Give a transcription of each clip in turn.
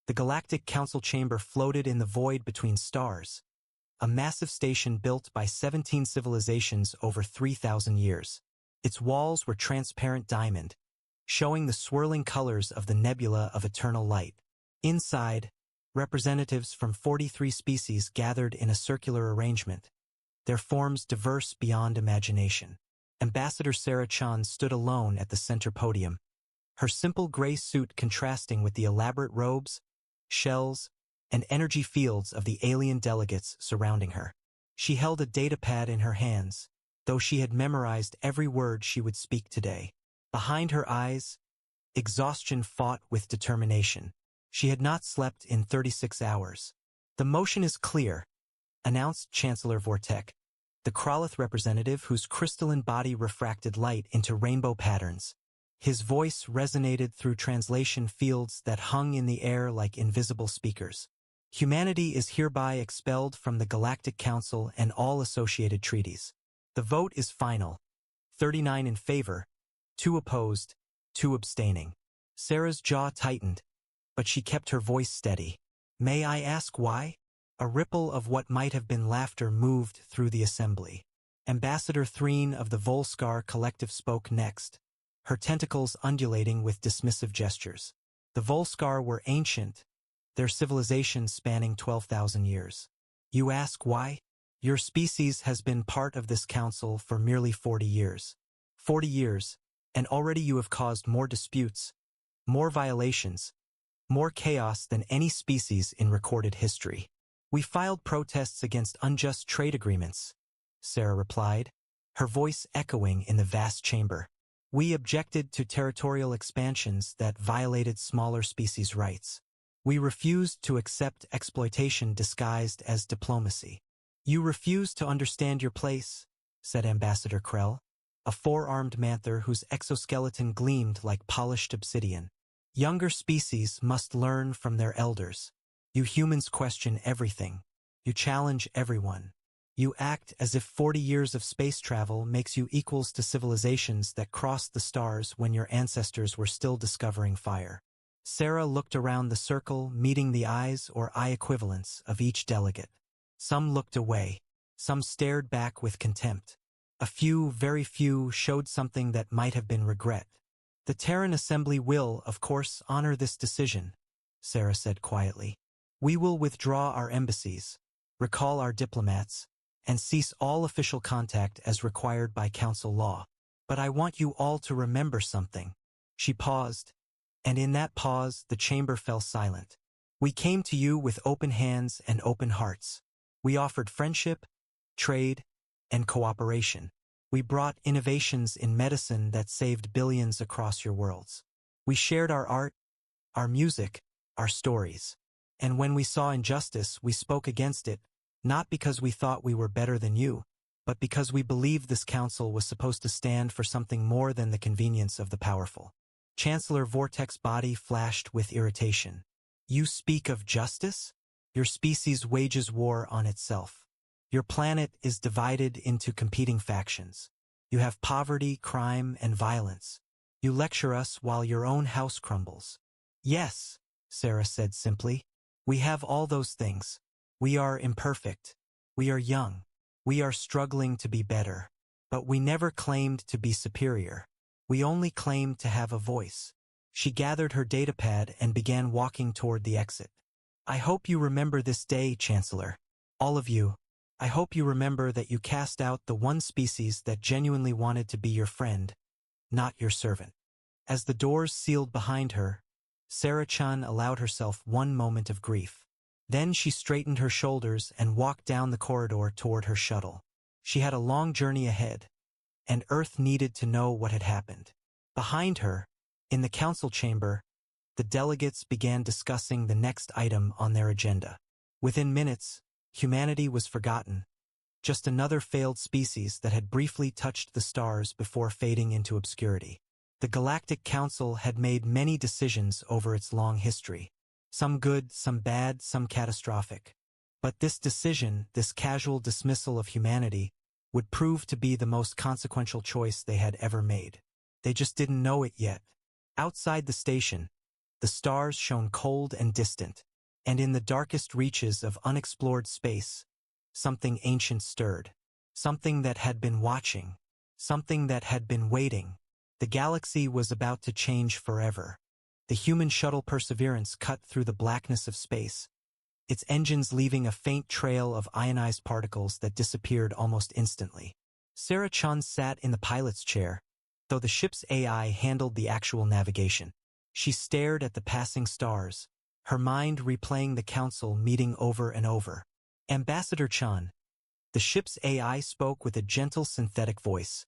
The Galactic Council chamber floated in the void between stars, a massive station built by 17 civilizations over 3,000 years. Its walls were transparent diamond, showing the swirling colors of the nebula of eternal light. Inside, representatives from 43 species gathered in a circular arrangement, their forms diverse beyond imagination. Ambassador Sarah Chan stood alone at the center podium, her simple gray suit contrasting with the elaborate robes, shells, and energy fields of the alien delegates surrounding her. She held a datapad in her hands, though she had memorized every word she would speak today. Behind her eyes, exhaustion fought with determination. She had not slept in 36 hours. "The motion is clear," announced Chancellor Vortek, the Kraloth representative whose crystalline body refracted light into rainbow patterns. His voice resonated through translation fields that hung in the air like invisible speakers. "Humanity is hereby expelled from the Galactic Council and all associated treaties. The vote is final. 39 in favor, 2 opposed, 2 abstaining." Sarah's jaw tightened, but she kept her voice steady. "May I ask why?" A ripple of what might have been laughter moved through the assembly. Ambassador Threen of the Volskar Collective spoke next, her tentacles undulating with dismissive gestures. The Volskar were ancient, their civilization spanning 12,000 years. "You ask why? Your species has been part of this council for merely 40 years. 40 years, and already you have caused more disputes, more violations, more chaos than any species in recorded history. We filed protests against unjust trade agreements," Sarah replied, her voice echoing in the vast chamber. "We objected to territorial expansions that violated smaller species' rights. We refused to accept exploitation disguised as diplomacy." "You refuse to understand your place," said Ambassador Krell, a 4-armed manther whose exoskeleton gleamed like polished obsidian. "Younger species must learn from their elders. You humans question everything. You challenge everyone. You act as if 40 years of space travel makes you equals to civilizations that crossed the stars when your ancestors were still discovering fire." Sarah looked around the circle, meeting the eyes or eye equivalents of each delegate. Some looked away. Some stared back with contempt. A few, very few, showed something that might have been regret. "The Terran Assembly will, of course, honor this decision," Sarah said quietly. "We will withdraw our embassies, recall our diplomats, and cease all official contact as required by council law. But I want you all to remember something." She paused, and in that pause the chamber fell silent. "We came to you with open hands and open hearts. We offered friendship, trade, and cooperation. We brought innovations in medicine that saved billions across your worlds. We shared our art, our music, our stories. And when we saw injustice, we spoke against it, not because we thought we were better than you, but because we believed this council was supposed to stand for something more than the convenience of the powerful." Chancellor Vortek's body flashed with irritation. "You speak of justice? Your species wages war on itself. Your planet is divided into competing factions. You have poverty, crime, and violence. You lecture us while your own house crumbles." "Yes," Sarah said simply. "We have all those things. We are imperfect. We are young. We are struggling to be better. But we never claimed to be superior. We only claimed to have a voice." She gathered her datapad and began walking toward the exit. "I hope you remember this day, Chancellor. All of you. I hope you remember that you cast out the one species that genuinely wanted to be your friend, not your servant." As the doors sealed behind her, Sarah Chan allowed herself one moment of grief. Then she straightened her shoulders and walked down the corridor toward her shuttle. She had a long journey ahead, and Earth needed to know what had happened. Behind her, in the council chamber, the delegates began discussing the next item on their agenda. Within minutes, humanity was forgotten, just another failed species that had briefly touched the stars before fading into obscurity. The Galactic Council had made many decisions over its long history. Some good, some bad, some catastrophic. But this decision, this casual dismissal of humanity, would prove to be the most consequential choice they had ever made. They just didn't know it yet. Outside the station, The stars shone cold and distant, and in the darkest reaches of unexplored space, something ancient stirred. Something that had been watching. Something that had been waiting. The galaxy was about to change forever. The human shuttle Perseverance cut through the blackness of space, its engines leaving a faint trail of ionized particles that disappeared almost instantly. Sarah Chun sat in the pilot's chair, though the ship's AI handled the actual navigation. She stared at the passing stars, her mind replaying the council meeting over and over. Ambassador Chun. The ship's AI spoke with a gentle synthetic voice.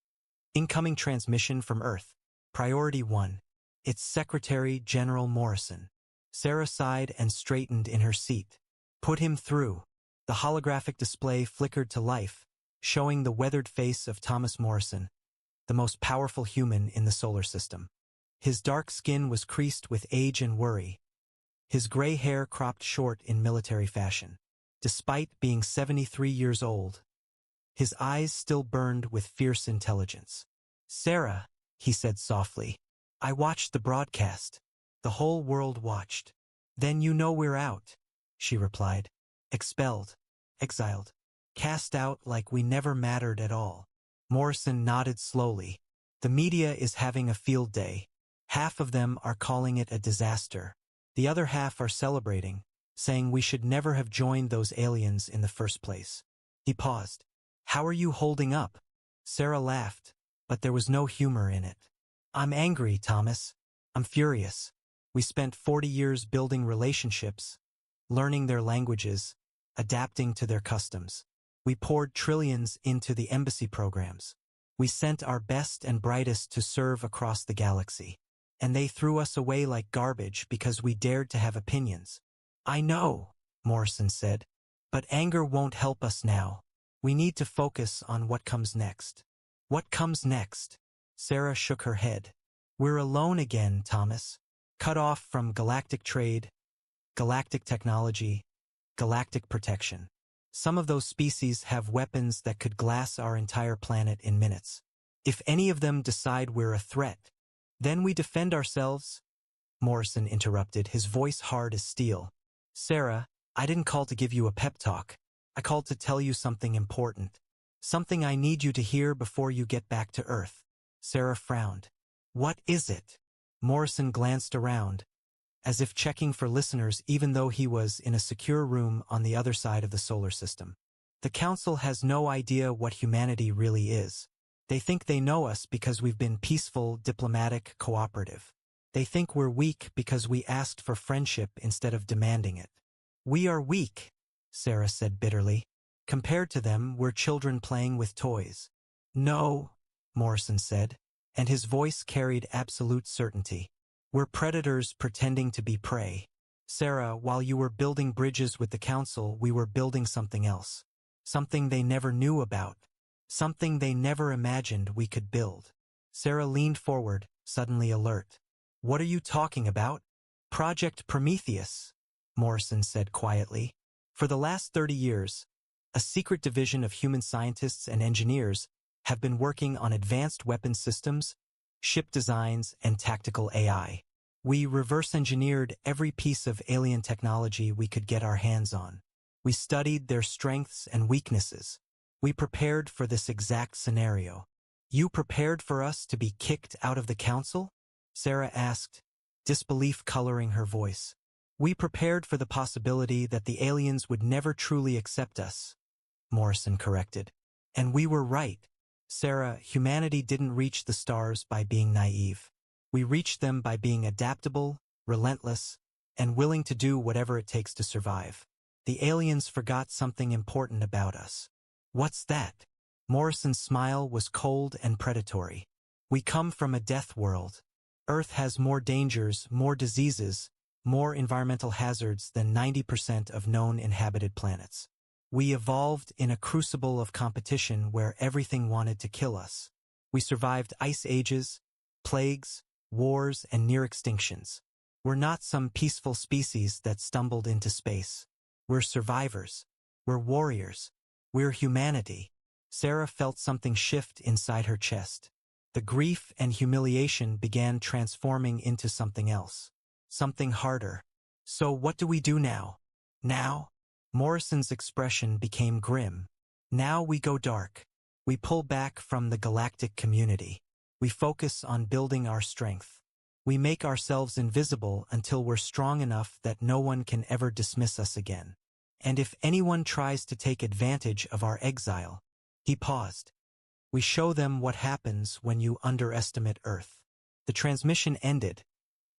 Incoming transmission from Earth. Priority 1. Its Secretary General Morrison. Sarah sighed and straightened in her seat. Put him through. The holographic display flickered to life, showing the weathered face of Thomas Morrison, the most powerful human in the solar system. His dark skin was creased with age and worry, his gray hair cropped short in military fashion. Despite being 73 years old, his eyes still burned with fierce intelligence. Sarah, he said softly, I watched the broadcast. The whole world watched. Then you know we're out, she replied. Expelled, exiled, cast out like we never mattered at all. Morrison nodded slowly. The media is having a field day. Half of them are calling it a disaster. The other half are celebrating, saying we should never have joined those aliens in the first place. He paused. How are you holding up? Sarah laughed, but there was no humor in it. I'm angry, Thomas. I'm furious. We spent 40 years building relationships, learning their languages, adapting to their customs. We poured trillions into the embassy programs. We sent our best and brightest to serve across the galaxy. And they threw us away like garbage because we dared to have opinions. I know, Morrison said, but anger won't help us now. We need to focus on what comes next. What comes next? Sarah shook her head. We're alone again, Thomas. Cut off from galactic trade, galactic technology, galactic protection. Some of those species have weapons that could glass our entire planet in minutes. If any of them decide we're a threat, then we defend ourselves. Morrison interrupted, his voice hard as steel. Sarah, I didn't call to give you a pep talk. I called to tell you something important. Something I need you to hear before you get back to Earth. Sarah frowned. What is it? Morrison glanced around, as if checking for listeners even though he was in a secure room on the other side of the solar system. The Council has no idea what humanity really is. They think they know us because we've been peaceful, diplomatic, cooperative. They think we're weak because we asked for friendship instead of demanding it. We are weak, Sarah said bitterly. Compared to them, we're children playing with toys. No, Morrison said, and his voice carried absolute certainty. We're predators pretending to be prey. Sarah, while you were building bridges with the Council, we were building something else. Something they never knew about. Something they never imagined we could build. Sarah leaned forward, suddenly alert. What are you talking about? Project Prometheus, Morrison said quietly. For the last 30 years, a secret division of human scientists and engineers have been working on advanced weapon systems, ship designs, and tactical AI. We reverse-engineered every piece of alien technology we could get our hands on. We studied their strengths and weaknesses. We prepared for this exact scenario. You prepared for us to be kicked out of the Council? Sarah asked, disbelief coloring her voice. We prepared for the possibility that the aliens would never truly accept us, Morrison corrected. And we were right. Sarah, humanity didn't reach the stars by being naive. We reached them by being adaptable, relentless, and willing to do whatever it takes to survive. The aliens forgot something important about us. What's that? Morrison's smile was cold and predatory. We come from a death world. Earth has more dangers, more diseases, more environmental hazards than 90% of known inhabited planets. We evolved in a crucible of competition where everything wanted to kill us. We survived ice ages, plagues, wars, and near extinctions. We're not some peaceful species that stumbled into space. We're survivors. We're warriors. We're humanity. Sarah felt something shift inside her chest. The grief and humiliation began transforming into something else. something harder. So what do we do now? Now? Morrison's expression became grim. Now we go dark. We pull back from the galactic community. We focus on building our strength. We make ourselves invisible until we're strong enough that no one can ever dismiss us again. And if anyone tries to take advantage of our exile, he paused. We show them what happens when you underestimate Earth. The transmission ended,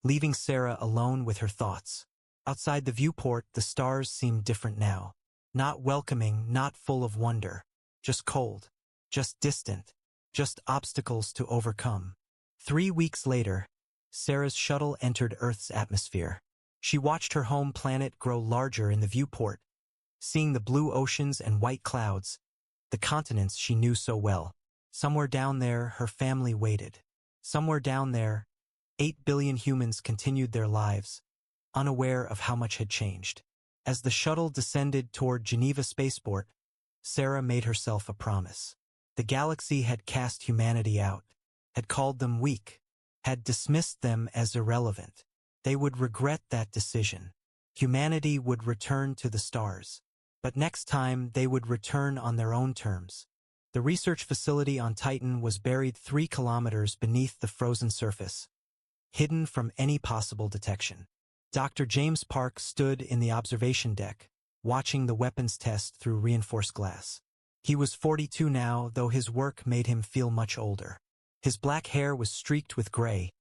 leaving Sarah alone with her thoughts. Outside the viewport, the stars seemed different now. Not welcoming, not full of wonder. Just cold. Just distant. Just obstacles to overcome. 3 weeks later, Sarah's shuttle entered Earth's atmosphere. She watched her home planet grow larger in the viewport, seeing the blue oceans and white clouds, the continents she knew so well. Somewhere down there, her family waited. Somewhere down there, 8 billion humans continued their lives, unaware of how much had changed. As the shuttle descended toward Geneva Spaceport, Sarah made herself a promise. The galaxy had cast humanity out, had called them weak, had dismissed them as irrelevant. They would regret that decision. Humanity would return to the stars. But next time, they would return on their own terms. The research facility on Titan was buried 3 kilometers beneath the frozen surface, hidden from any possible detection. Dr. James Park stood in the observation deck, watching the weapons test through reinforced glass. He was 42 now, though his work made him feel much older. His black hair was streaked with gray,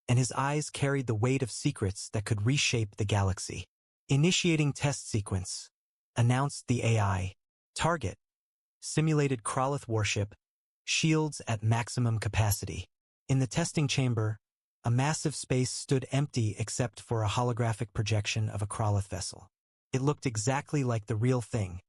and his eyes carried the weight of secrets that could reshape the galaxy. Initiating test sequence, announced the AI. Target: simulated Kraloth warship, shields at maximum capacity. In the testing chamber, a massive space stood empty except for a holographic projection of a Kraloth vessel. It looked exactly like the real thing.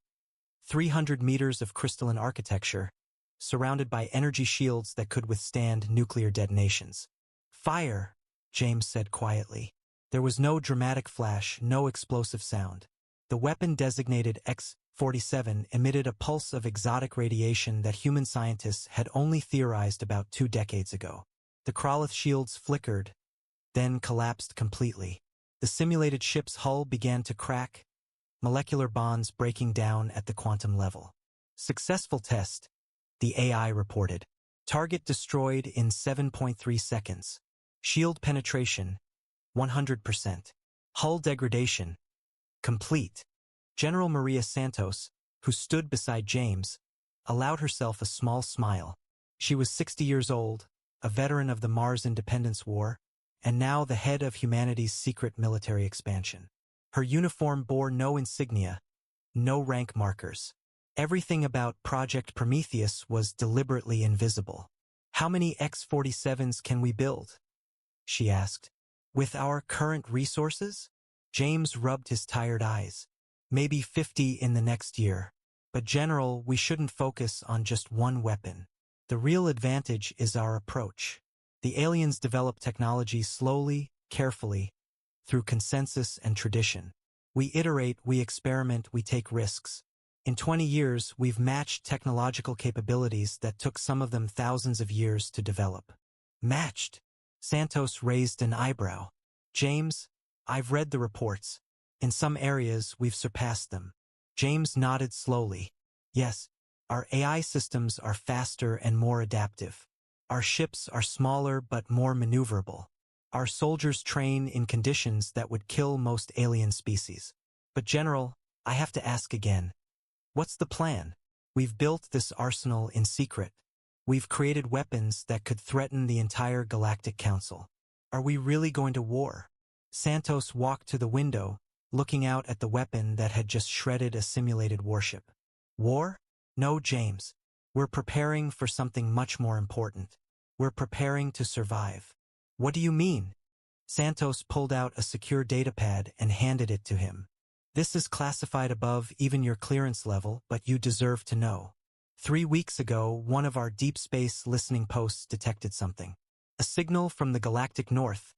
300 meters of crystalline architecture, surrounded by energy shields that could withstand nuclear detonations. Fire, James said quietly. There was no dramatic flash, no explosive sound. The weapon designated X-47 emitted a pulse of exotic radiation that human scientists had only theorized about 2 decades ago. The Kraloth shields flickered, then collapsed completely. The simulated ship's hull began to crack, molecular bonds breaking down at the quantum level. Successful test, the AI reported. Target destroyed in 7.3 seconds. Shield penetration, 100%. Hull degradation, complete. General Maria Santos, who stood beside James, allowed herself a small smile. She was 60 years old, a veteran of the Mars Independence War, and now the head of humanity's secret military expansion. Her uniform bore no insignia, no rank markers. Everything about Project Prometheus was deliberately invisible. How many X-47s can we build? She asked. With our current resources? James rubbed his tired eyes. Maybe 50 in the next year. But General, we shouldn't focus on just one weapon. The real advantage is our approach. The aliens develop technology slowly, carefully, through consensus and tradition. We iterate, we experiment, we take risks. In 20 years, we've matched technological capabilities that took some of them thousands of years to develop. Matched? Santos raised an eyebrow. James, I've read the reports. In some areas, we've surpassed them. James nodded slowly. Yes, our AI systems are faster and more adaptive. Our ships are smaller but more maneuverable. Our soldiers train in conditions that would kill most alien species. But General, I have to ask again. What's the plan? We've built this arsenal in secret. We've created weapons that could threaten the entire Galactic Council. Are we really going to war? Santos walked to the window, looking out at the weapon that had just shredded a simulated warship. War? No, James. We're preparing for something much more important. We're preparing to survive. What do you mean? Santos pulled out a secure datapad and handed it to him. This is classified above even your clearance level, but you deserve to know. 3 weeks ago, one of our deep space listening posts detected something. A signal from the galactic north,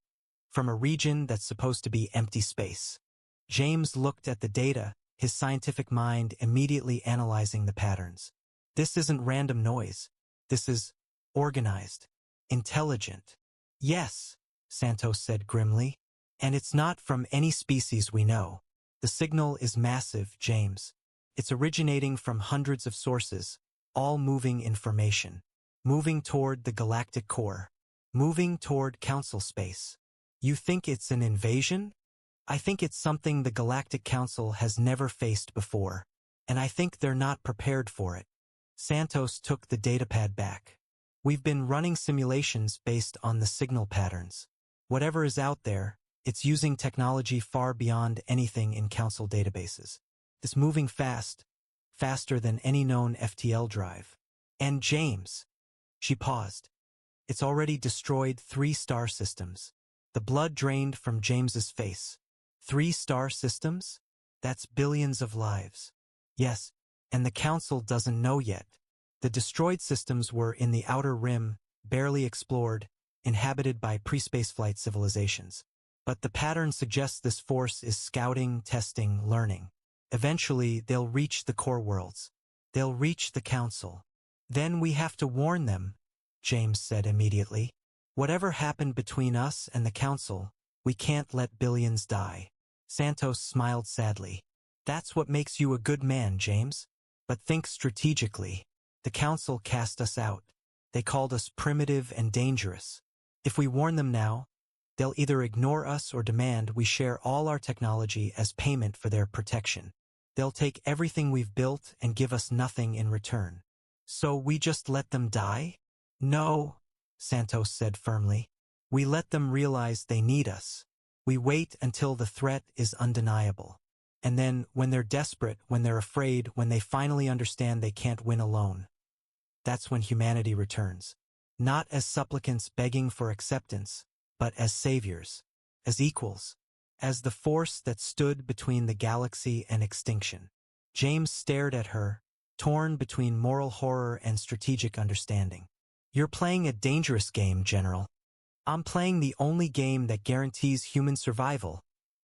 from a region that's supposed to be empty space. James looked at the data, his scientific mind immediately analyzing the patterns. This isn't random noise. This is organized, intelligent. Yes, Santos said grimly. And it's not from any species we know. The signal is massive, James. It's originating from hundreds of sources, all moving information. Moving toward the galactic core. Moving toward Council space. You think it's an invasion? I think it's something the Galactic Council has never faced before. And I think they're not prepared for it. Santos took the datapad back. We've been running simulations based on the signal patterns. Whatever is out there, it's using technology far beyond anything in Council databases. It's moving fast, faster than any known FTL drive. And James. She paused. It's already destroyed 3 star systems. The blood drained from James's face. 3 star systems? That's billions of lives. Yes, and the Council doesn't know yet. The destroyed systems were in the outer rim, barely explored, inhabited by pre-spaceflight civilizations. But the pattern suggests this force is scouting, testing, learning. Eventually, they'll reach the core worlds. They'll reach the Council. Then we have to warn them, James said immediately. Whatever happened between us and the Council, we can't let billions die. Santos smiled sadly. That's what makes you a good man, James. But think strategically. The Council cast us out. They called us primitive and dangerous. If we warn them now, they'll either ignore us or demand we share all our technology as payment for their protection. They'll take everything we've built and give us nothing in return. So we just let them die? No, Santos said firmly. We let them realize they need us. We wait until the threat is undeniable. And then, when they're desperate, when they're afraid, when they finally understand they can't win alone, that's when humanity returns. Not as supplicants begging for acceptance, but as saviors, as equals, as the force that stood between the galaxy and extinction. James stared at her, torn between moral horror and strategic understanding. You're playing a dangerous game, General. I'm playing the only game that guarantees human survival,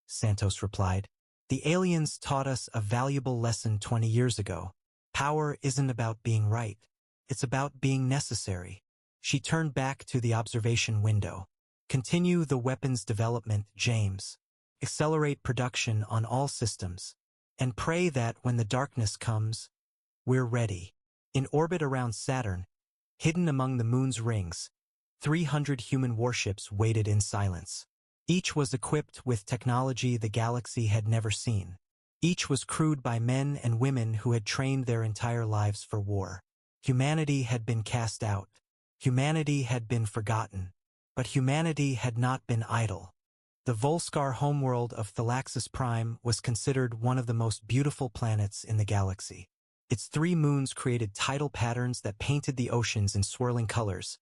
Santos replied. The aliens taught us a valuable lesson 20 years ago. Power isn't about being right. It's about being necessary. She turned back to the observation window. Continue the weapons development, James. Accelerate production on all systems. And pray that when the darkness comes, we're ready. In orbit around Saturn, hidden among the moon's rings, 300 human warships waited in silence. Each was equipped with technology the galaxy had never seen. Each was crewed by men and women who had trained their entire lives for war. Humanity had been cast out. Humanity had been forgotten. But humanity had not been idle. The Volskar homeworld of Thalaxis Prime was considered one of the most beautiful planets in the galaxy. Its 3 moons created tidal patterns that painted the oceans in swirling colors,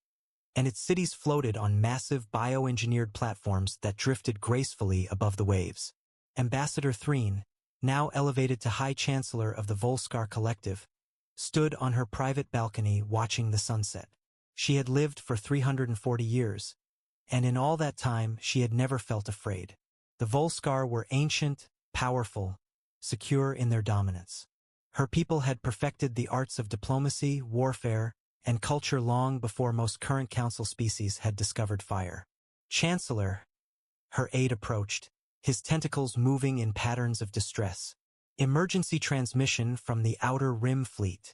and its cities floated on massive bioengineered platforms that drifted gracefully above the waves. Ambassador Threen, now elevated to High Chancellor of the Volskar Collective, stood on her private balcony watching the sunset. She had lived for 340 years, and in all that time she had never felt afraid. The Volskar were ancient, powerful, secure in their dominance. Her people had perfected the arts of diplomacy, warfare, and culture long before most current Council species had discovered fire. Chancellor, her aide approached, his tentacles moving in patterns of distress. Emergency transmission from the Outer Rim fleet.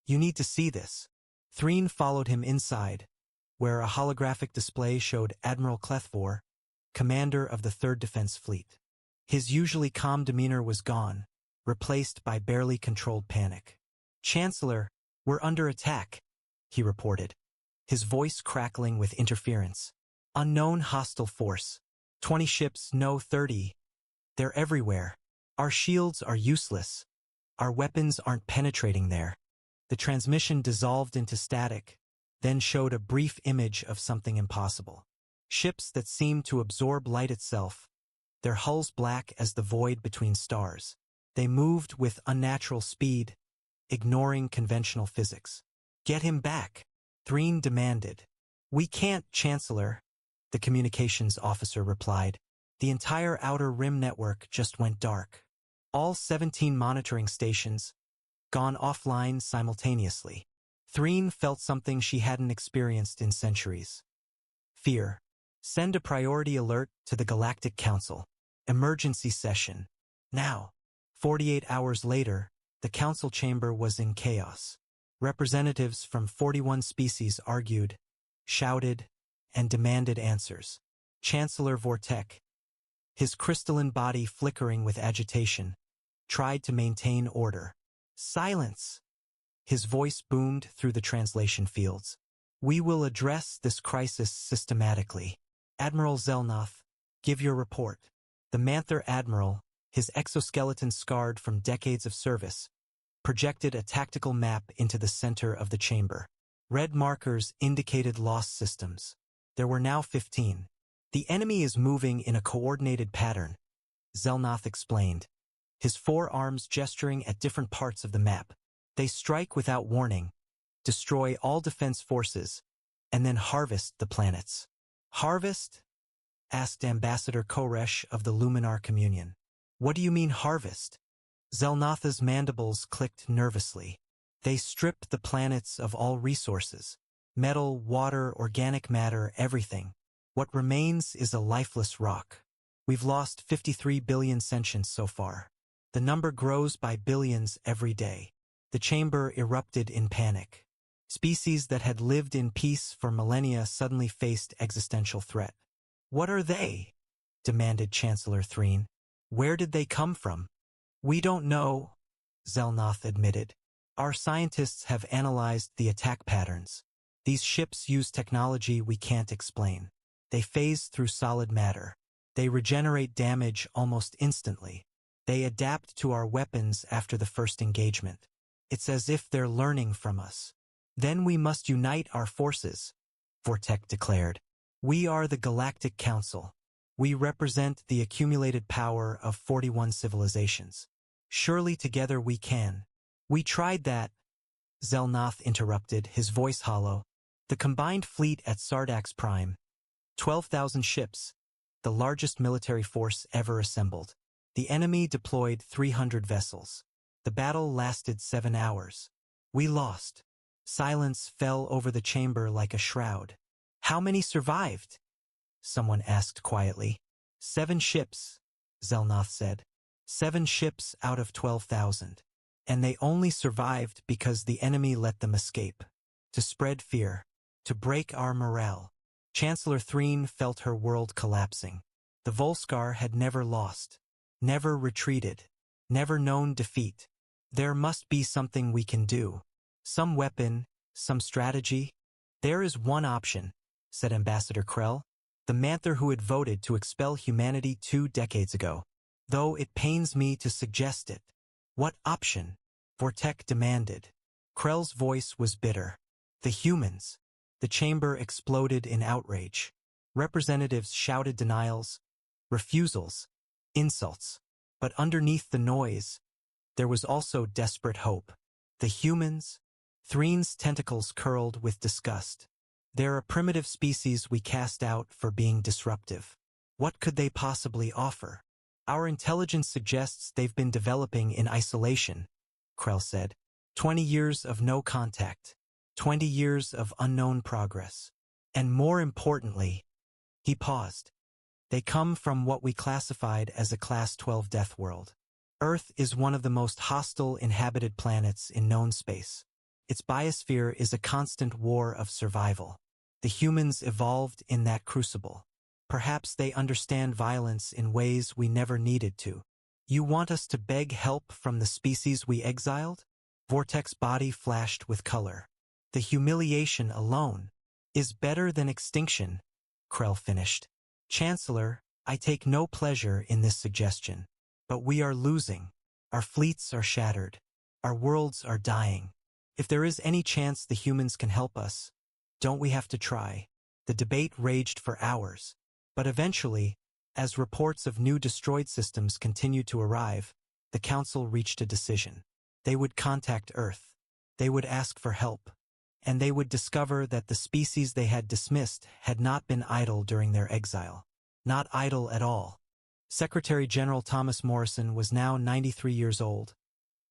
You need to see this. Threen followed him inside, where a holographic display showed Admiral Clethvor, commander of the 3rd Defense Fleet. His usually calm demeanor was gone, replaced by barely controlled panic. Chancellor, we're under attack, he reported, his voice crackling with interference. Unknown hostile force. 20 ships, no 30. They're everywhere. Our shields are useless. Our weapons aren't penetrating there. The transmission dissolved into static, then showed a brief image of something impossible. Ships that seemed to absorb light itself, their hulls black as the void between stars. They moved with unnatural speed, ignoring conventional physics. Get him back, Threen demanded. We can't, Chancellor, the communications officer replied. The entire Outer Rim network just went dark. All 17 monitoring stations gone offline simultaneously. Threen felt something she hadn't experienced in centuries. Fear. Send a priority alert to the Galactic Council. Emergency session. Now. 48 hours later, the council chamber was in chaos. Representatives from 41 species argued, shouted, and demanded answers. Chancellor Vortek, his crystalline body flickering with agitation, tried to maintain order. Silence! His voice boomed through the translation fields. We will address this crisis systematically. Admiral Zelnoth, give your report. The Manther Admiral, his exoskeleton scarred from decades of service, projected a tactical map into the center of the chamber. Red markers indicated lost systems. There were now 15. The enemy is moving in a coordinated pattern, Zelnoth explained, his forearms gesturing at different parts of the map. They strike without warning, destroy all defense forces, and then harvest the planets. Harvest? Asked Ambassador Koresh of the Luminar Communion. What do you mean harvest? Zelnoth's mandibles clicked nervously. They strip the planets of all resources. Metal, water, organic matter, everything. What remains is a lifeless rock. We've lost 53 billion sentients so far. The number grows by billions every day. The chamber erupted in panic. Species that had lived in peace for millennia suddenly faced existential threat. What are they? Demanded Chancellor Threen. Where did they come from? We don't know, Zelnoth admitted. Our scientists have analyzed the attack patterns. These ships use technology we can't explain. They phase through solid matter. They regenerate damage almost instantly. They adapt to our weapons after the first engagement. It's as if they're learning from us. Then we must unite our forces, Vortek declared. We are the Galactic Council. We represent the accumulated power of 41 civilizations. Surely together we can. We tried that, Zelnoth interrupted, his voice hollow. The combined fleet at Sardax Prime, 12,000 ships, the largest military force ever assembled. The enemy deployed 300 vessels. The battle lasted 7 hours. We lost. Silence fell over the chamber like a shroud. How many survived? Someone asked quietly. 7 ships, Zelnoth said. 7 ships out of 12,000. And they only survived because the enemy let them escape. To spread fear. To break our morale. Chancellor Threen felt her world collapsing. The Volskar had never lost. Never retreated. Never known defeat. There must be something we can do. Some weapon, some strategy. There is one option, said Ambassador Krell, the Manther who had voted to expel humanity 2 decades ago. Though it pains me to suggest it. What option? Vortek demanded. Krell's voice was bitter. The humans. The chamber exploded in outrage. Representatives shouted denials, refusals, insults. But underneath the noise, there was also desperate hope. The humans? Threen's tentacles curled with disgust. They're a primitive species we cast out for being disruptive. What could they possibly offer? Our intelligence suggests they've been developing in isolation, Krell said. 20 years of no contact. 20 years of unknown progress. And more importantly, he paused. They come from what we classified as a Class 12 death world. Earth is one of the most hostile inhabited planets in known space. Its biosphere is a constant war of survival. The humans evolved in that crucible. Perhaps they understand violence in ways we never needed to. You want us to beg help from the species we exiled? Vortek's body flashed with color. The humiliation alone is better than extinction, Krell finished. Chancellor, I take no pleasure in this suggestion. But we are losing. Our fleets are shattered. Our worlds are dying. If there is any chance the humans can help us, don't we have to try? The debate raged for hours. But eventually, as reports of new destroyed systems continued to arrive, the Council reached a decision. They would contact Earth. They would ask for help. And they would discover that the species they had dismissed had not been idle during their exile. Not idle at all. Secretary General Thomas Morrison was now 93 years old,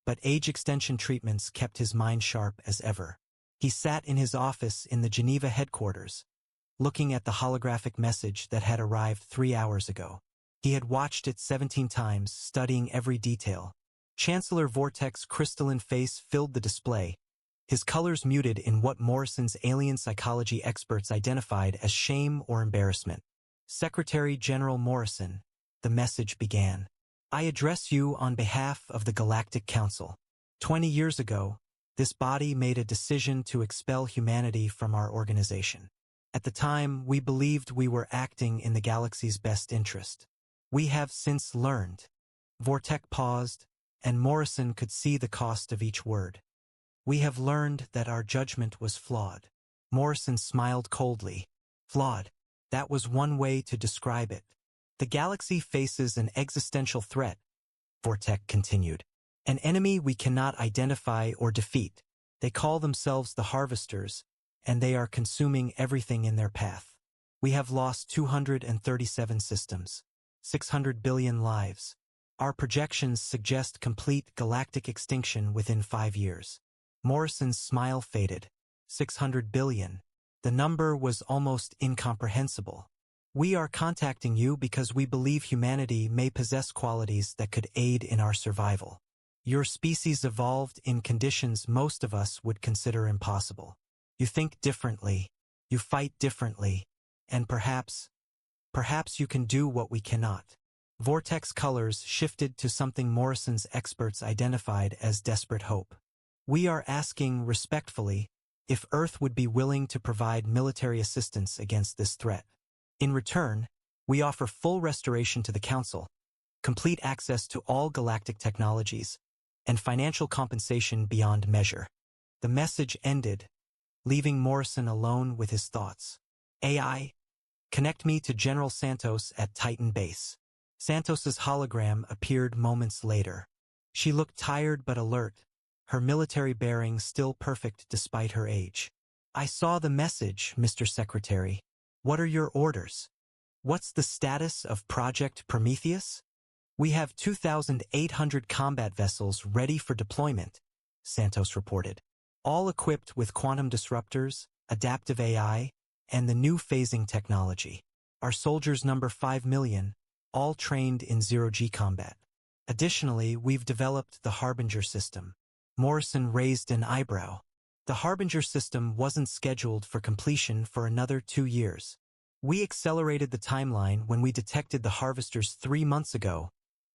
but age extension treatments kept his mind sharp as ever. He sat in his office in the Geneva headquarters, looking at the holographic message that had arrived 3 hours ago. He had watched it 17 times, studying every detail. Chancellor Vortex's crystalline face filled the display, his colors muted in what Morrison's alien psychology experts identified as shame or embarrassment. Secretary General Morrison, the message began. I address you on behalf of the Galactic Council. 20 years ago, this body made a decision to expel humanity from our organization. At the time, we believed we were acting in the galaxy's best interest. We have since learned. Vortex paused, and Morrison could see the cost of each word. We have learned that our judgment was flawed. Morrison smiled coldly. Flawed. That was one way to describe it. The galaxy faces an existential threat, Vortex continued. An enemy we cannot identify or defeat. They call themselves the Harvesters, and they are consuming everything in their path. We have lost 237 systems, 600 billion lives. Our projections suggest complete galactic extinction within 5 years. Morrison's smile faded. 600 billion. The number was almost incomprehensible. We are contacting you because we believe humanity may possess qualities that could aid in our survival. Your species evolved in conditions most of us would consider impossible. You think differently, you fight differently, and perhaps you can do what we cannot. Vortex colors shifted to something Morrison's experts identified as desperate hope. We are asking respectfully if Earth would be willing to provide military assistance against this threat. In return, we offer full restoration to the Council, complete access to all galactic technologies, and financial compensation beyond measure. The message ended, leaving Morrison alone with his thoughts. AI, connect me to General Santos at Titan Base. Santos's hologram appeared moments later. She looked tired but alert, her military bearings still perfect despite her age. I saw the message, Mr. Secretary. What are your orders? What's the status of Project Prometheus? We have 2,800 combat vessels ready for deployment, Santos reported. All equipped with quantum disruptors, adaptive AI, and the new phasing technology. Our soldiers number 5 million, all trained in zero-G combat. Additionally, we've developed the Harbinger system. Morrison raised an eyebrow. The Harbinger system wasn't scheduled for completion for another 2 years. We accelerated the timeline when we detected the Harvesters 3 months ago,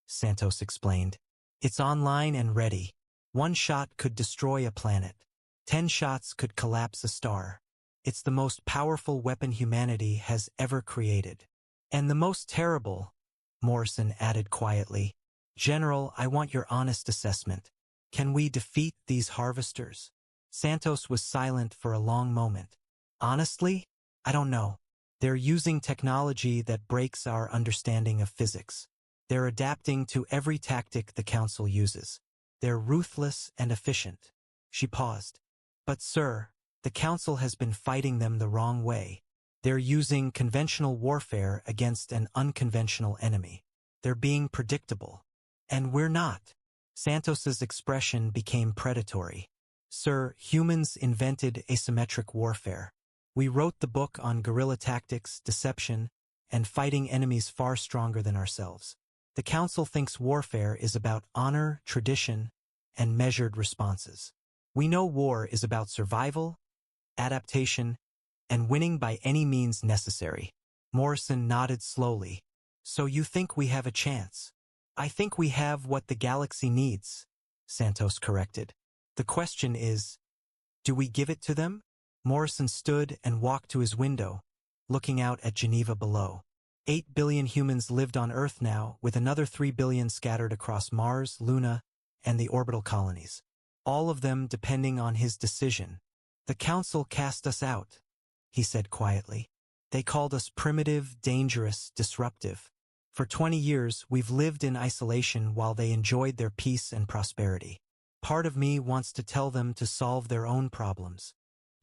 Santos explained. It's online and ready. 1 shot could destroy a planet. 10 shots could collapse a star. It's the most powerful weapon humanity has ever created. And the most terrible, Morrison added quietly. General, I want your honest assessment. Can we defeat these Harvesters? Santos was silent for a long moment. Honestly, I don't know. They're using technology that breaks our understanding of physics. They're adapting to every tactic the Council uses. They're ruthless and efficient. She paused. But sir, the Council has been fighting them the wrong way. They're using conventional warfare against an unconventional enemy. They're being predictable. And we're not. Santos's expression became predatory. Sir, humans invented asymmetric warfare. We wrote the book on guerrilla tactics, deception, and fighting enemies far stronger than ourselves. The Council thinks warfare is about honor, tradition, and measured responses. We know war is about survival, adaptation, and winning by any means necessary. Morrison nodded slowly. So you think we have a chance? I think we have what the galaxy needs, Santos corrected. The question is, do we give it to them? Morrison stood and walked to his window, looking out at Geneva below. 8 billion humans lived on Earth now, with another 3 billion scattered across Mars, Luna, and the orbital colonies. All of them depending on his decision. The Council cast us out, he said quietly. They called us primitive, dangerous, disruptive. For 20 years, we've lived in isolation while they enjoyed their peace and prosperity. Part of me wants to tell them to solve their own problems.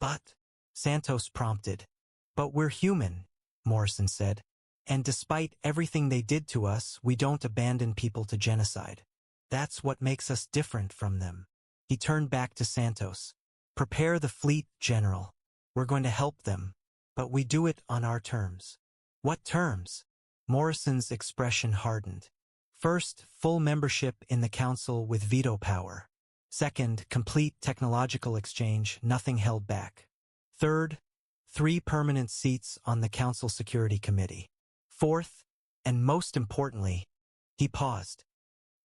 But, Santos prompted. But we're human, Morrison said. And despite everything they did to us, we don't abandon people to genocide. That's what makes us different from them. He turned back to Santos. Prepare the fleet, General. We're going to help them. But we do it on our terms. What terms? Morrison's expression hardened. First, full membership in the Council with veto power. Second, complete technological exchange, nothing held back. Third, 3 permanent seats on the Council Security Committee. Fourth, and most importantly, he paused.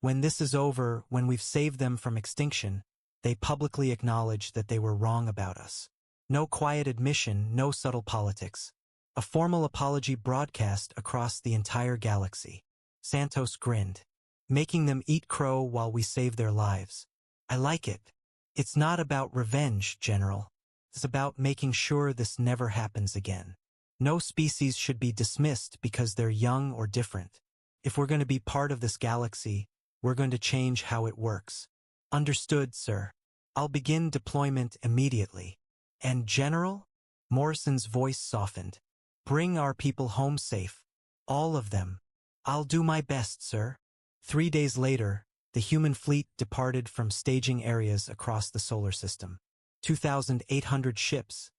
When this is over, when we've saved them from extinction, they publicly acknowledge that they were wrong about us. No quiet admission, no subtle politics. A formal apology broadcast across the entire galaxy. Santos grinned, making them eat crow while we save their lives. I like it. It's not about revenge, General. It's about making sure this never happens again. No species should be dismissed because they're young or different. If we're going to be part of this galaxy, we're going to change how it works. Understood, sir. I'll begin deployment immediately. And General? Morrison's voice softened. Bring our people home safe. All of them. I'll do my best, sir. 3 days later, the human fleet departed from staging areas across the solar system. 2,800 ships,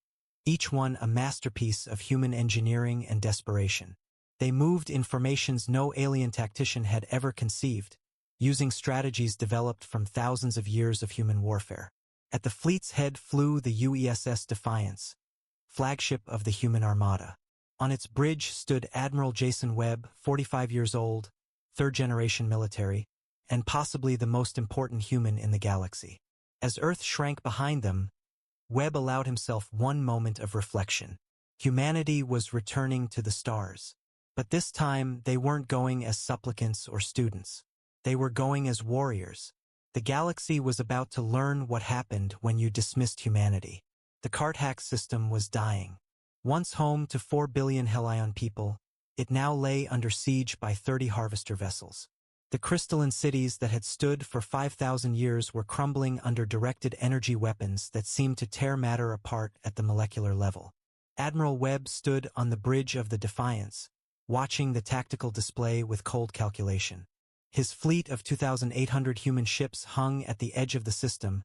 each one a masterpiece of human engineering and desperation. They moved in formations no alien tactician had ever conceived, using strategies developed from thousands of years of human warfare. At the fleet's head flew the UESS Defiance, flagship of the human armada. On its bridge stood Admiral Jason Webb, 45 years old, third-generation military, and possibly the most important human in the galaxy. As Earth shrank behind them, Webb allowed himself one moment of reflection. Humanity was returning to the stars. But this time, they weren't going as supplicants or students. They were going as warriors. The galaxy was about to learn what happened when you dismissed humanity. The Cartax system was dying. Once home to 4 billion Helion people, it now lay under siege by 30 harvester vessels. The crystalline cities that had stood for 5,000 years were crumbling under directed energy weapons that seemed to tear matter apart at the molecular level. Admiral Webb stood on the bridge of the Defiance, watching the tactical display with cold calculation. His fleet of 2,800 human ships hung at the edge of the system,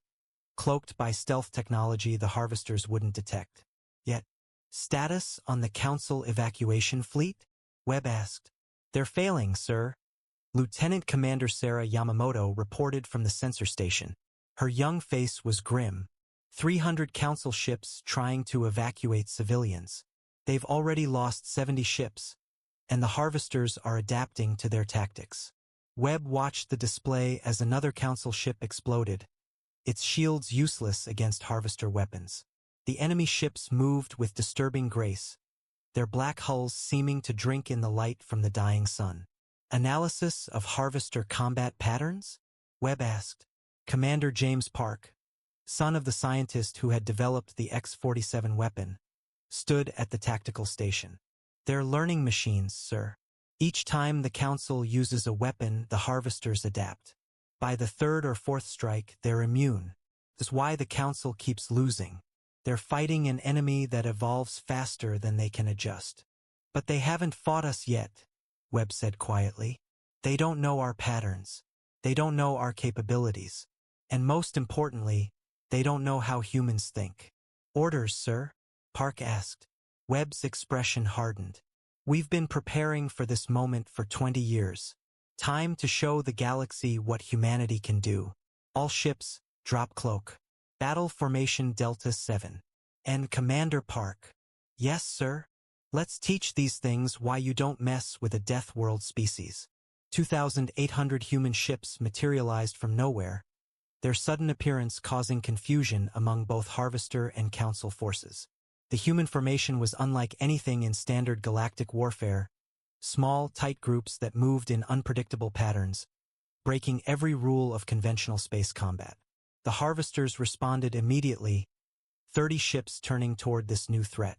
cloaked by stealth technology the harvesters wouldn't detect. Yet, status on the Council evacuation fleet? Webb asked. They're failing, sir. Lieutenant Commander Sarah Yamamoto reported from the sensor station. Her young face was grim. 300 Council ships trying to evacuate civilians. They've already lost 70 ships, and the harvesters are adapting to their tactics. Webb watched the display as another Council ship exploded, its shields useless against harvester weapons. The enemy ships moved with disturbing grace, their black hulls seeming to drink in the light from the dying sun. Analysis of harvester combat patterns? Webb asked. Commander James Park, son of the scientist who had developed the X-47 weapon, stood at the tactical station. They're learning machines, sir. Each time the Council uses a weapon, the harvesters adapt. By the 3rd or 4th strike, they're immune. That's why the Council keeps losing. They're fighting an enemy that evolves faster than they can adjust. But they haven't fought us yet, Webb said quietly. They don't know our patterns. They don't know our capabilities. And most importantly, they don't know how humans think. Orders, sir? Park asked. Webb's expression hardened. We've been preparing for this moment for 20 years. Time to show the galaxy what humanity can do. All ships, drop cloak. Battle Formation Delta 7. And Commander Park. Yes, sir. Let's teach these things why you don't mess with a Death World species. 2,800 human ships materialized from nowhere, their sudden appearance causing confusion among both Harvester and Council forces. The human formation was unlike anything in standard galactic warfare, small, tight groups that moved in unpredictable patterns, breaking every rule of conventional space combat. The Harvesters responded immediately, 30 ships turning toward this new threat.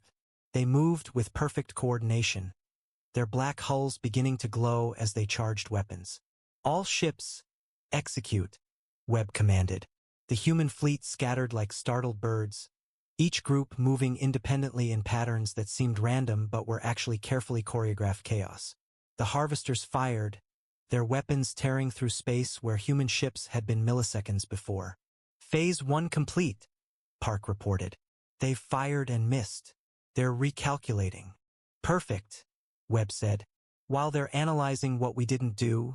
They moved with perfect coordination, their black hulls beginning to glow as they charged weapons. All ships, execute, Webb commanded. The human fleet scattered like startled birds, each group moving independently in patterns that seemed random but were actually carefully choreographed chaos. The Harvesters fired, their weapons tearing through space where human ships had been milliseconds before. Phase 1 complete, Park reported. They've fired and missed. They're recalculating. Perfect, Webb said. While they're analyzing what we didn't do,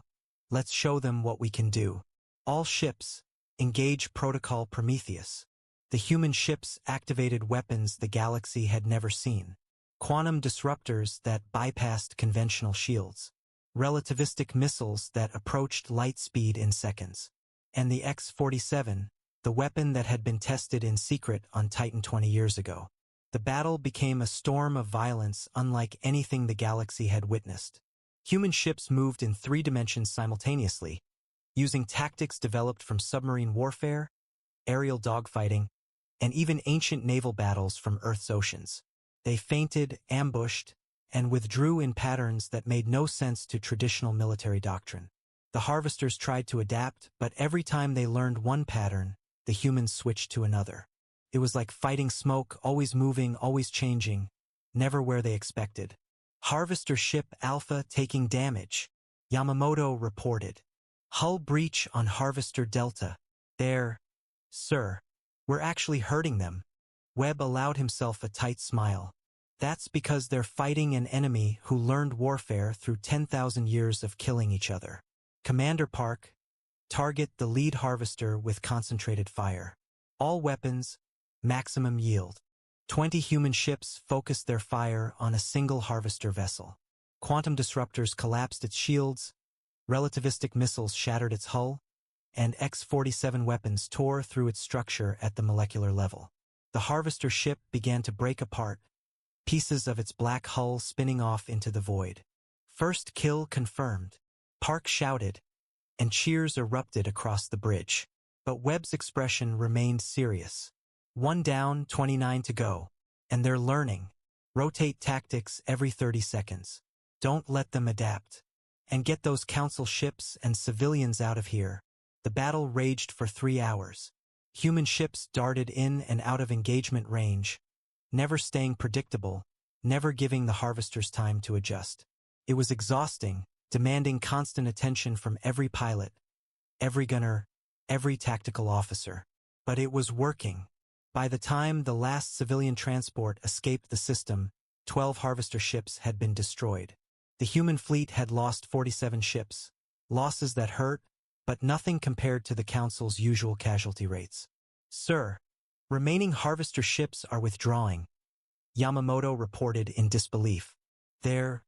let's show them what we can do. All ships, engage Protocol Prometheus. The human ships activated weapons the galaxy had never seen. Quantum disruptors that bypassed conventional shields. Relativistic missiles that approached light speed in seconds. And the X-47, the weapon that had been tested in secret on Titan 20 years ago. The battle became a storm of violence unlike anything the galaxy had witnessed. Human ships moved in 3 dimensions simultaneously, using tactics developed from submarine warfare, aerial dogfighting, and even ancient naval battles from Earth's oceans. They feinted, ambushed, and withdrew in patterns that made no sense to traditional military doctrine. The harvesters tried to adapt, but every time they learned one pattern, the humans switched to another. It was like fighting smoke, always moving, always changing, never where they expected. Harvester ship Alpha taking damage, Yamamoto reported. Hull breach on Harvester Delta. There, sir. We're actually hurting them. Webb allowed himself a tight smile. That's because they're fighting an enemy who learned warfare through 10,000 years of killing each other. Commander Park, target the lead harvester with concentrated fire. All weapons, maximum yield. 20 human ships focused their fire on a single harvester vessel. Quantum disruptors collapsed its shields, relativistic missiles shattered its hull, and X-47 weapons tore through its structure at the molecular level. The harvester ship began to break apart, pieces of its black hull spinning off into the void. First kill confirmed. Park shouted, and cheers erupted across the bridge. But Webb's expression remained serious. 1 down, 29 to go. And they're learning. Rotate tactics every 30 seconds. Don't let them adapt. And get those council ships and civilians out of here. The battle raged for 3 hours. Human ships darted in and out of engagement range, never staying predictable, never giving the harvesters time to adjust. It was exhausting, demanding constant attention from every pilot, every gunner, every tactical officer. But it was working. By the time the last civilian transport escaped the system, 12 harvester ships had been destroyed. The human fleet had lost 47 ships, losses that hurt, but nothing compared to the Council's usual casualty rates. Sir, remaining harvester ships are withdrawing, Yamamoto reported in disbelief. They're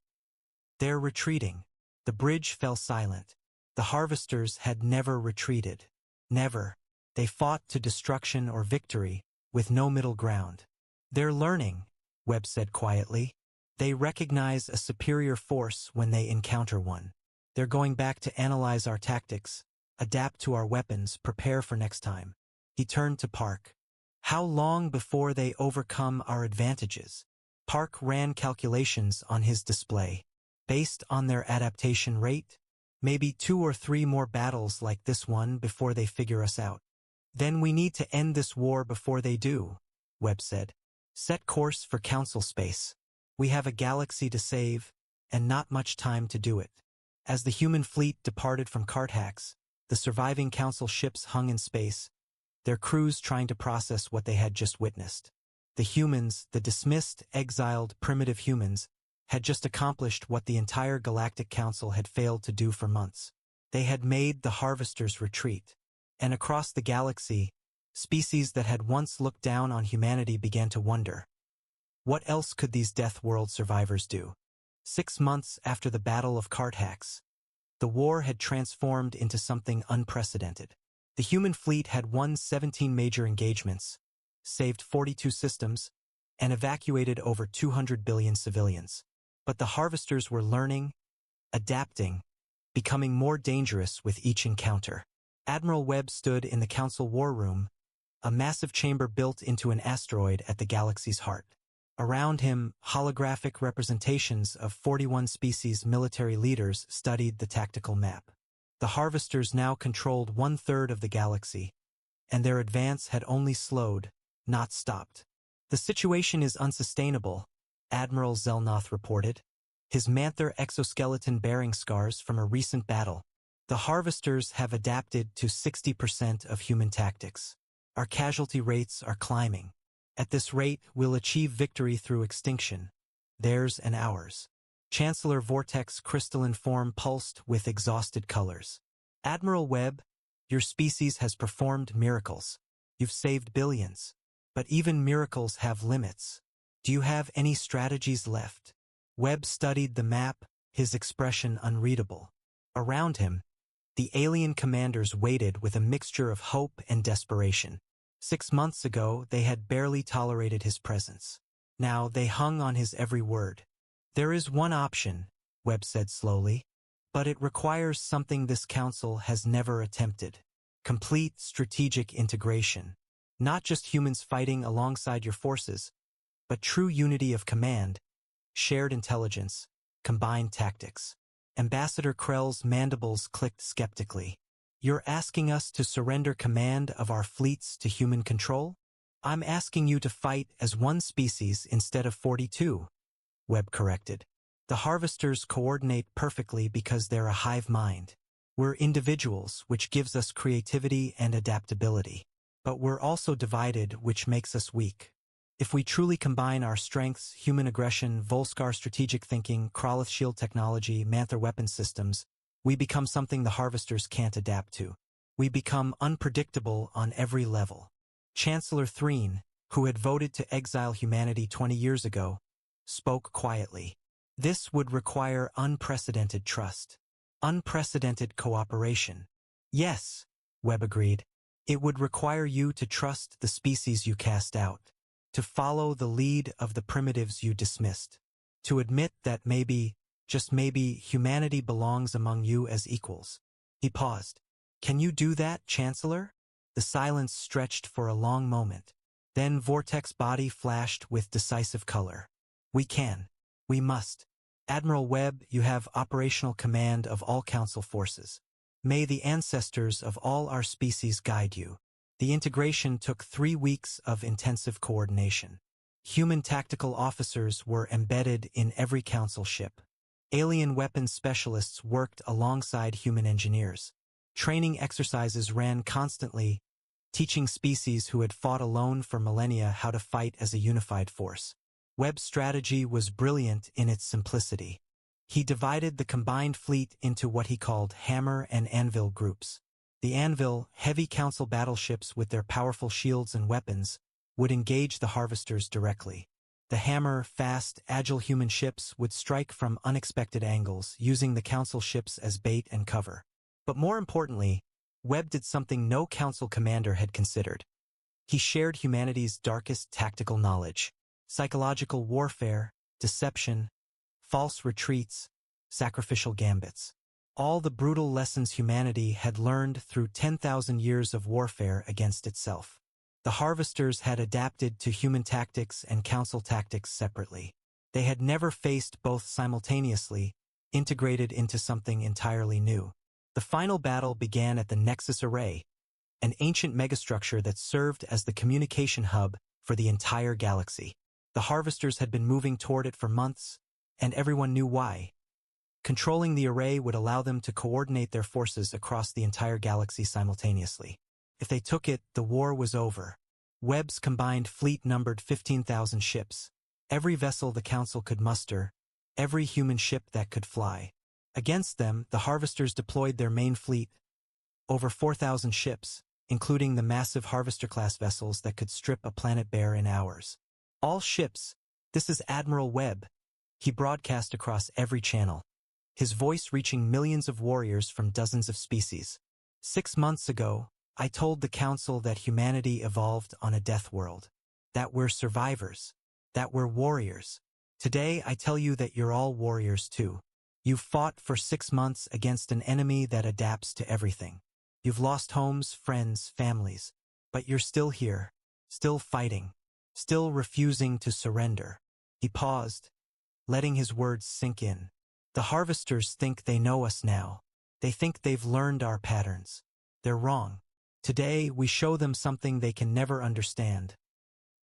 retreating. The bridge fell silent. The harvesters had never retreated. Never. They fought to destruction or victory, with no middle ground. They're learning, Webb said quietly. They recognize a superior force when they encounter one. They're going back to analyze our tactics, adapt to our weapons, prepare for next time. He turned to Park. How long before they overcome our advantages? Park ran calculations on his display. Based on their adaptation rate, maybe 2 or 3 more battles like this one before they figure us out. Then we need to end this war before they do, Webb said. Set course for Council space. We have a galaxy to save, and not much time to do it. As the human fleet departed from Cartax, the surviving Council ships hung in space, their crews trying to process what they had just witnessed. The humans, the dismissed, exiled, primitive humans, had just accomplished what the entire Galactic Council had failed to do for months. They had made the harvesters retreat. And across the galaxy, species that had once looked down on humanity began to wonder. What else could these Death World survivors do? 6 months after the Battle of Cartax, the war had transformed into something unprecedented. The human fleet had won 17 major engagements, saved 42 systems, and evacuated over 200 billion civilians. But the harvesters were learning, adapting, becoming more dangerous with each encounter. Admiral Webb stood in the Council War Room, a massive chamber built into an asteroid at the galaxy's heart. Around him, holographic representations of 41 species military leaders studied the tactical map. The harvesters now controlled 1/3 of the galaxy, and their advance had only slowed, not stopped. The situation is unsustainable, Admiral Zelnoth reported, his Manther exoskeleton bearing scars from a recent battle. The harvesters have adapted to 60% of human tactics. Our casualty rates are climbing. At this rate, we'll achieve victory through extinction. Theirs and ours. Chancellor Vortex crystalline form pulsed with exhausted colors. Admiral Webb, your species has performed miracles. You've saved billions. But even miracles have limits. Do you have any strategies left? Webb studied the map, his expression unreadable. Around him, the alien commanders waited with a mixture of hope and desperation. 6 months ago, they had barely tolerated his presence. Now they hung on his every word. There is one option, Webb said slowly, but it requires something this council has never attempted. Complete strategic integration. Not just humans fighting alongside your forces, but true unity of command, shared intelligence, combined tactics. Ambassador Krell's mandibles clicked skeptically. You're asking us to surrender command of our fleets to human control? I'm asking you to fight as one species instead of 42, Webb corrected. The harvesters coordinate perfectly because they're a hive mind. We're individuals, which gives us creativity and adaptability. But we're also divided, which makes us weak. If we truly combine our strengths, human aggression, Volskar strategic thinking, Kraloth shield technology, Manther weapon systems, we become something the harvesters can't adapt to. We become unpredictable on every level. Chancellor Threen, who had voted to exile humanity 20 years ago, spoke quietly. This would require unprecedented trust. Unprecedented cooperation. Yes, Webb agreed. It would require you to trust the species you cast out, to follow the lead of the primitives you dismissed, to admit that maybe, just maybe, humanity belongs among you as equals. He paused. Can you do that, Chancellor? The silence stretched for a long moment. Then Vortex body flashed with decisive color. We can. We must. Admiral Webb, you have operational command of all Council forces. May the ancestors of all our species guide you. The integration took 3 weeks of intensive coordination. Human tactical officers were embedded in every Council ship. Alien weapons specialists worked alongside human engineers. Training exercises ran constantly, teaching species who had fought alone for millennia how to fight as a unified force. Webb's strategy was brilliant in its simplicity. He divided the combined fleet into what he called hammer and anvil groups. The anvil, heavy Council battleships with their powerful shields and weapons, would engage the harvesters directly. The hammer, fast, agile human ships would strike from unexpected angles, using the Council ships as bait and cover. But more importantly, Webb did something no Council commander had considered. He shared humanity's darkest tactical knowledge. Psychological warfare, deception, false retreats, sacrificial gambits. All the brutal lessons humanity had learned through 10,000 years of warfare against itself. The harvesters had adapted to human tactics and Council tactics separately. They had never faced both simultaneously, integrated into something entirely new. The final battle began at the Nexus Array, an ancient megastructure that served as the communication hub for the entire galaxy. The harvesters had been moving toward it for months, and everyone knew why. Controlling the array would allow them to coordinate their forces across the entire galaxy simultaneously. If they took it, the war was over. Webb's combined fleet numbered 15,000 ships. Every vessel the Council could muster, every human ship that could fly. Against them, the harvesters deployed their main fleet, over 4,000 ships, including the massive harvester-class vessels that could strip a planet bare in hours. All ships. This is Admiral Webb. He broadcast across every channel, his voice reaching millions of warriors from dozens of species. 6 months ago, I told the Council that humanity evolved on a death world, that we're survivors, that we're warriors. Today, I tell you that you're all warriors too. You've fought for 6 months against an enemy that adapts to everything. You've lost homes, friends, families, but you're still here, still fighting, still refusing to surrender. He paused, letting his words sink in. The harvesters think they know us now. They think they've learned our patterns. They're wrong. Today, we show them something they can never understand.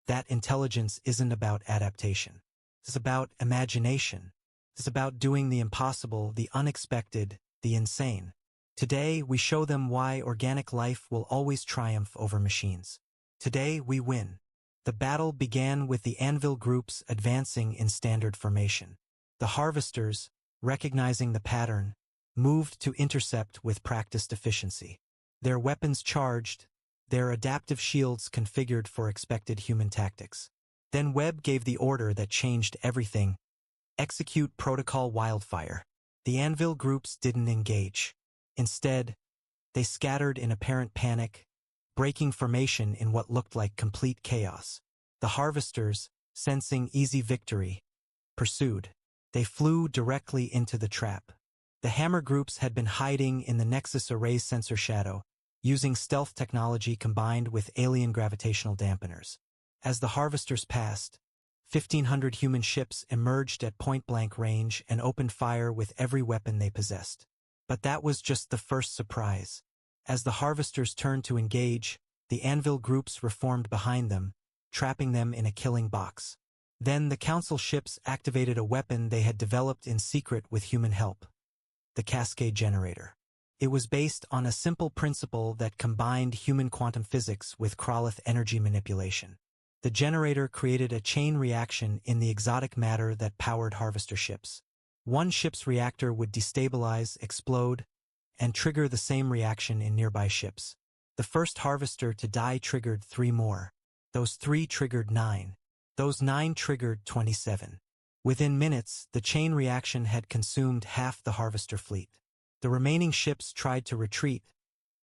That intelligence isn't about adaptation. It's about imagination. It's about doing the impossible, the unexpected, the insane. Today, we show them why organic life will always triumph over machines. Today, we win. The battle began with the anvil groups advancing in standard formation. The harvesters, recognizing the pattern, moved to intercept with practiced efficiency. Their weapons charged, their adaptive shields configured for expected human tactics. Then Webb gave the order that changed everything: execute Protocol Wildfire. The anvil groups didn't engage. Instead, they scattered in apparent panic, breaking formation in what looked like complete chaos. The harvesters, sensing easy victory, pursued. They flew directly into the trap. The hammer groups had been hiding in the Nexus Array's sensor shadow, using stealth technology combined with alien gravitational dampeners. As the harvesters passed, 1,500 human ships emerged at point-blank range and opened fire with every weapon they possessed. But that was just the first surprise. As the harvesters turned to engage, the anvil groups reformed behind them, trapping them in a killing box. Then the Council ships activated a weapon they had developed in secret with human help: the Cascade Generator. It was based on a simple principle that combined human quantum physics with Kraloth energy manipulation. The generator created a chain reaction in the exotic matter that powered harvester ships. One ship's reactor would destabilize, explode, and trigger the same reaction in nearby ships. The first harvester to die triggered 3 more. Those 3 triggered 9. Those 9 triggered 27. Within minutes, the chain reaction had consumed half the harvester fleet. The remaining ships tried to retreat,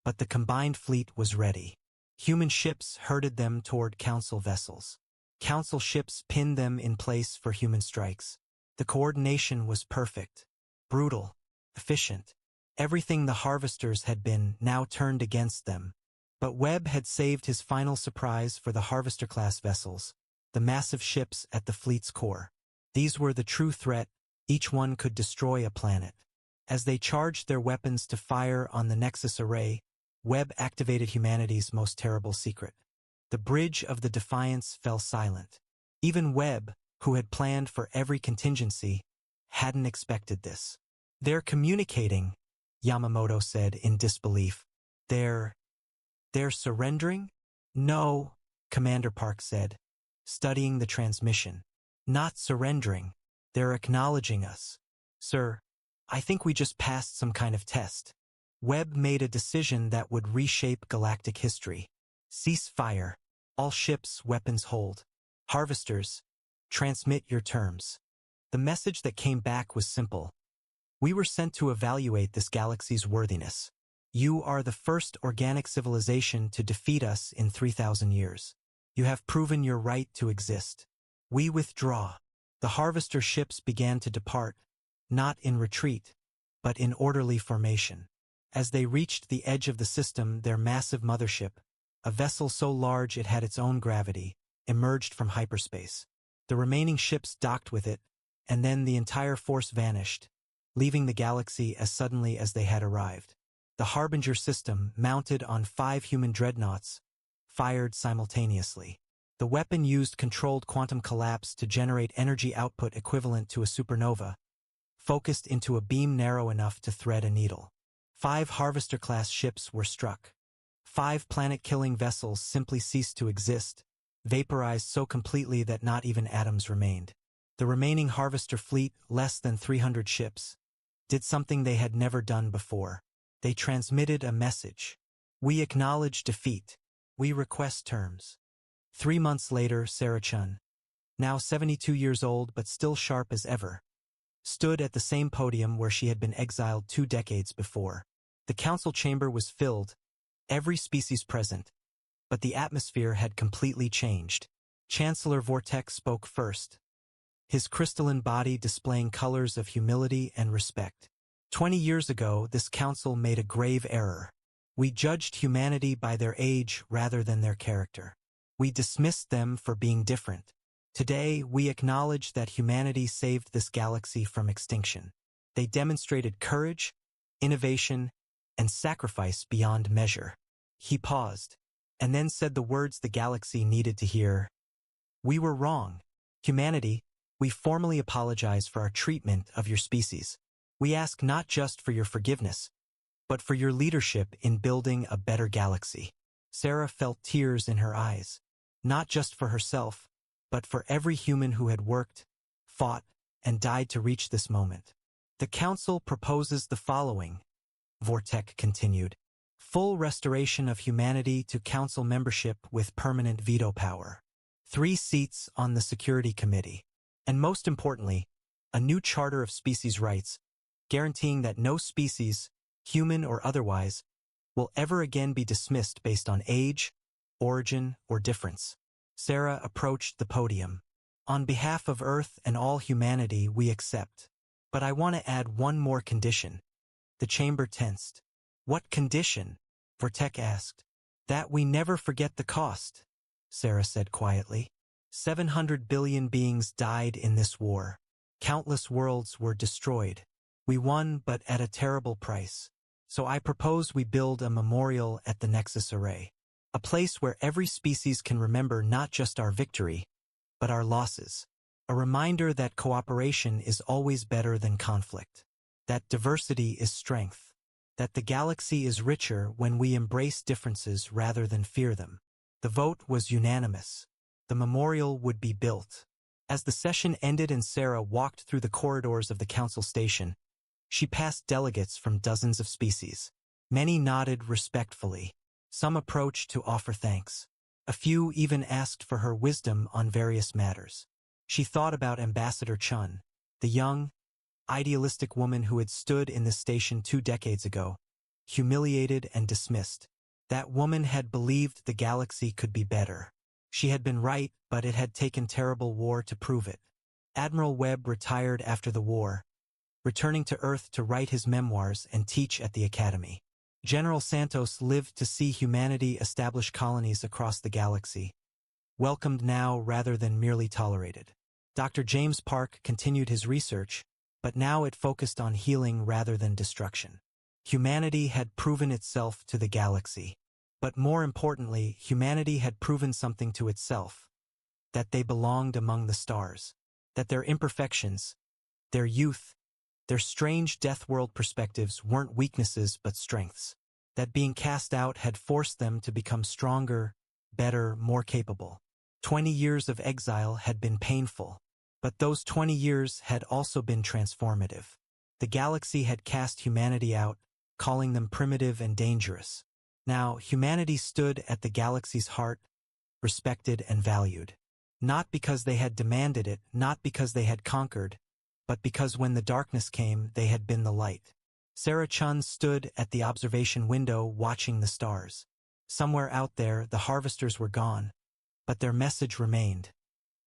but the combined fleet was ready. Human ships herded them toward Council vessels. Council ships pinned them in place for human strikes. The coordination was perfect, brutal, efficient. Everything the harvesters had been now turned against them. But Webb had saved his final surprise for the harvester-class vessels, the massive ships at the fleet's core. These were the true threat. Each one could destroy a planet. As they charged their weapons to fire on the Nexus Array, Webb activated humanity's most terrible secret. The bridge of the Defiance fell silent. Even Webb, who had planned for every contingency, hadn't expected this. "They're communicating," Yamamoto said in disbelief. They're surrendering?" "No," Commander Park said, studying the transmission. "Not surrendering. They're acknowledging us. Sir, I think we just passed some kind of test." Webb made a decision that would reshape galactic history. "Cease fire. All ships, weapons hold. Harvesters, transmit your terms." The message that came back was simple. "We were sent to evaluate this galaxy's worthiness. You are the first organic civilization to defeat us in 3,000 years. You have proven your right to exist. We withdraw." The harvester ships began to depart, not in retreat, but in orderly formation. As they reached the edge of the system, their massive mothership, a vessel so large it had its own gravity, emerged from hyperspace. The remaining ships docked with it, and then the entire force vanished, leaving the galaxy as suddenly as they had arrived. The Harbinger system, mounted on 5 human dreadnoughts, fired simultaneously. The weapon used controlled quantum collapse to generate energy output equivalent to a supernova, focused into a beam narrow enough to thread a needle. 5 Harvester-class ships were struck. 5 planet-killing vessels simply ceased to exist, vaporized so completely that not even atoms remained. The remaining Harvester fleet, less than 300 ships, did something they had never done before. They transmitted a message. "We acknowledge defeat. We request terms." 3 months later, Sarah Chun, now 72 years old but still sharp as ever, stood at the same podium where she had been exiled 2 decades before. The council chamber was filled, every species present, but the atmosphere had completely changed. Chancellor Vortex spoke first, his crystalline body displaying colors of humility and respect. 20 years ago, this council made a grave error. We judged humanity by their age rather than their character. We dismissed them for being different. Today, we acknowledge that humanity saved this galaxy from extinction. They demonstrated courage, innovation, and sacrifice beyond measure. He paused, and then said the words the galaxy needed to hear. "We were wrong. Humanity, we formally apologize for our treatment of your species. We ask not just for your forgiveness, but for your leadership in building a better galaxy." Sarah felt tears in her eyes. not just for herself, but for every human who had worked, fought, and died to reach this moment. The Council proposes the following, Vortek continued. Full restoration of humanity to Council membership with permanent veto power. 3 seats on the Security Committee. And most importantly, a new Charter of Species Rights, guaranteeing that no species, human or otherwise, will ever again be dismissed based on age, origin, or difference. Sarah approached the podium. On behalf of Earth and all humanity, we accept. But I want to add one more condition. The chamber tensed. What condition? Vortek asked. That we never forget the cost, Sarah said quietly. 700 billion beings died in this war. Countless worlds were destroyed. We won, but at a terrible price. So I propose we build a memorial at the Nexus Array. A place where every species can remember not just our victory, but our losses. A reminder that cooperation is always better than conflict. That diversity is strength. That the galaxy is richer when we embrace differences rather than fear them. The vote was unanimous. The memorial would be built. As the session ended and Sarah walked through the corridors of the Council station, she passed delegates from dozens of species. Many nodded respectfully. Some approached to offer thanks. A few even asked for her wisdom on various matters. She thought about Ambassador Chun, the young, idealistic woman who had stood in this station 2 decades ago, humiliated and dismissed. That woman had believed the galaxy could be better. She had been right, but it had taken terrible war to prove it. Admiral Webb retired after the war, returning to Earth to write his memoirs and teach at the Academy. General Santos lived to see humanity establish colonies across the galaxy, welcomed now rather than merely tolerated. Dr. James Park continued his research, but now it focused on healing rather than destruction. Humanity had proven itself to the galaxy. But more importantly, humanity had proven something to itself, that they belonged among the stars, that their imperfections, their youth, their strange death world perspectives weren't weaknesses but strengths, that being cast out had forced them to become stronger, better, more capable. 20 years of exile had been painful, but those 20 years had also been transformative. The galaxy had cast humanity out, calling them primitive and dangerous. Now, humanity stood at the galaxy's heart, respected and valued. Not because they had demanded it, not because they had conquered, but because when the darkness came, they had been the light. Sarah Chun stood at the observation window watching the stars. Somewhere out there, the harvesters were gone, but their message remained.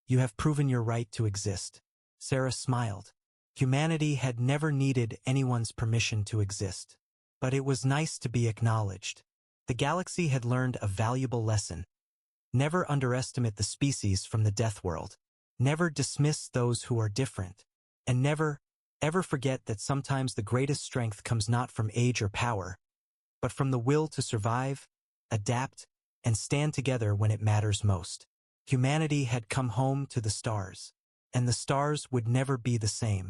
You have proven your right to exist. Sarah smiled. Humanity had never needed anyone's permission to exist. But it was nice to be acknowledged. The galaxy had learned a valuable lesson. Never underestimate the species from the death world. Never dismiss those who are different. And never, ever forget that sometimes the greatest strength comes not from age or power, but from the will to survive, adapt, and stand together when it matters most. Humanity had come home to the stars, and the stars would never be the same.